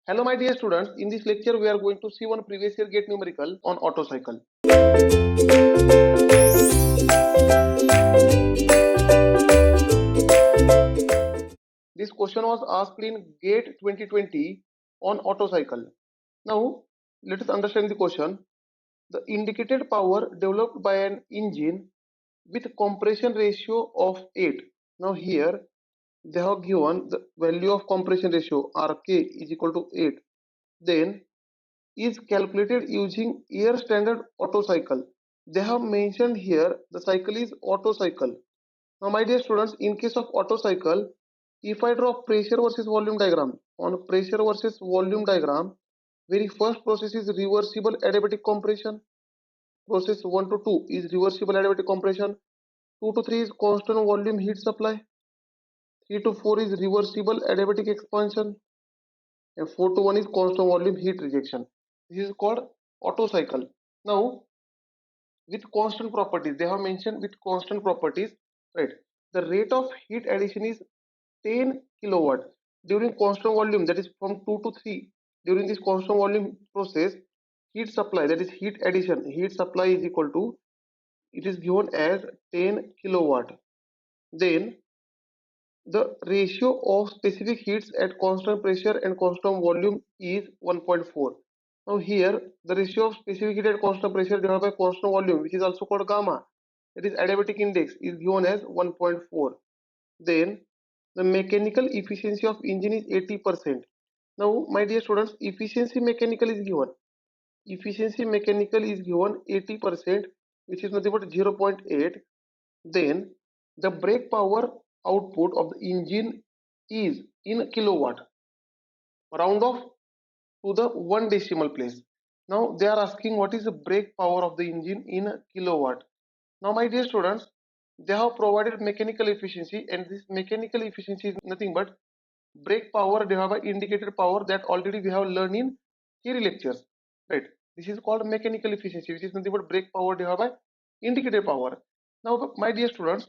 Hello my dear students, in this lecture we are going to see one previous year GATE numerical on Otto cycle. This question was asked in GATE 2020 on Otto cycle. Now let us understand the question. The indicated power developed by an engine with compression ratio of 8. Now here they have given the value of compression ratio Rk is equal to 8. Then is calculated using air standard Otto cycle. They have mentioned here the cycle is Otto cycle. Now my dear students, in case of Otto cycle, if I draw pressure versus volume diagram, on pressure versus volume diagram, very first process is reversible adiabatic compression. Process 1 to 2 is reversible adiabatic compression. 2 to 3 is constant volume heat supply. 3 to 4 is reversible adiabatic expansion. And 4 to 1 is constant volume heat rejection. This is called Otto cycle. Now with constant properties, they have mentioned with constant properties, right? The rate of heat addition is 10 kilowatt during constant volume, that is from 2 to 3. During this constant volume process, heat supply, that is heat addition, heat supply is equal to, it is given as 10 kilowatt. Then the ratio of specific heats at constant pressure and constant volume is 1.4. Now here the ratio of specific heat at constant pressure divided by constant volume, which is also called gamma, that is adiabatic index, is given as 1.4. Then the mechanical efficiency of engine is 80%. Now my dear students, efficiency mechanical is given. Efficiency mechanical is given 80%, which is nothing but 0.8. Then the brake power output of the engine is in kilowatt. Round off to the one decimal place. Now they are asking what is the brake power of the engine in kilowatt. Now my dear students, they have provided mechanical efficiency, and this mechanical efficiency is nothing but brake power divided by indicated power, that already we have learned in theory lectures, right? This is called mechanical efficiency, which is nothing but brake power divided by indicated power. Now my dear students,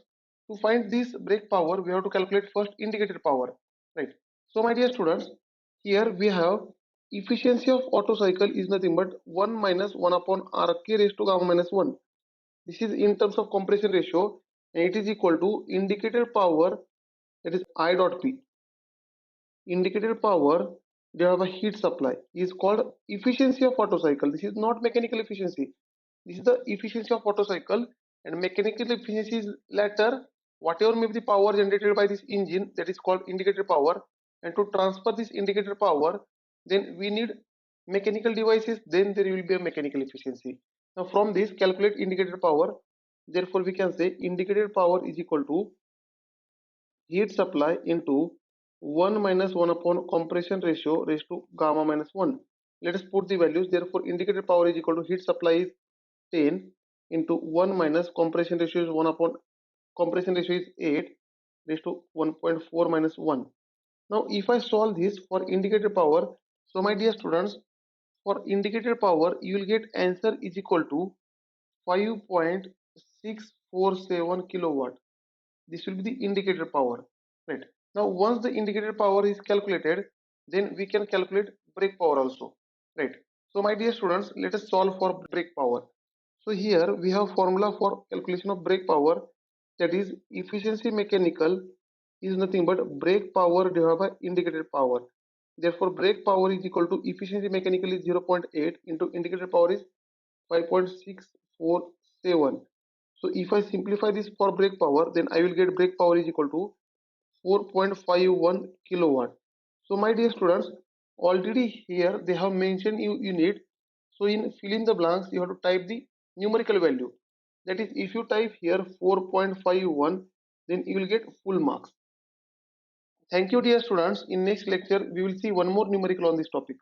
to find this brake power we have to calculate first indicated power, right? So my dear students, here we have efficiency of Otto cycle is nothing but 1 minus 1 upon Rk raised to gamma minus 1. This is in terms of compression ratio, and it is equal to indicated power, that is I dot P. Indicated power divided by heat supply is called efficiency of Otto cycle. This is not mechanical efficiency. This is the efficiency of Otto cycle, and mechanical efficiency is later. Whatever may be the power generated by this engine, that is called indicated power, and to transfer this indicated power, then we need mechanical devices, then there will be a mechanical efficiency. Now from this calculate indicated power, therefore we can say indicated power is equal to heat supply into 1 minus 1 upon compression ratio raised to gamma minus 1. Let us put the values. Therefore indicated power is equal to heat supply is 10 into 1 minus compression ratio is 1 upon compression ratio is 8 raised to 1.4 minus 1. Now if I solve this for indicated power, so my dear students, for indicated power you will get answer is equal to 5.647 kilowatt. This will be the indicated power, right? Now once the indicated power is calculated, then we can calculate brake power also, right? So my dear students, let us solve for brake power. So here we have formula for calculation of brake power, that is efficiency mechanical is nothing but brake power divided by indicated power. Therefore brake power is equal to efficiency mechanical is 0.8 into indicated power is 5.647. so if I simplify this for brake power, then I will get brake power is equal to 4.51 kilowatt. So my dear students, already here they have mentioned unit. So in fill in the blanks, you have to type the numerical value. That is, if you type here 4.51, then you will get full marks. Thank you dear students. In next lecture, we will see one more numerical on this topic.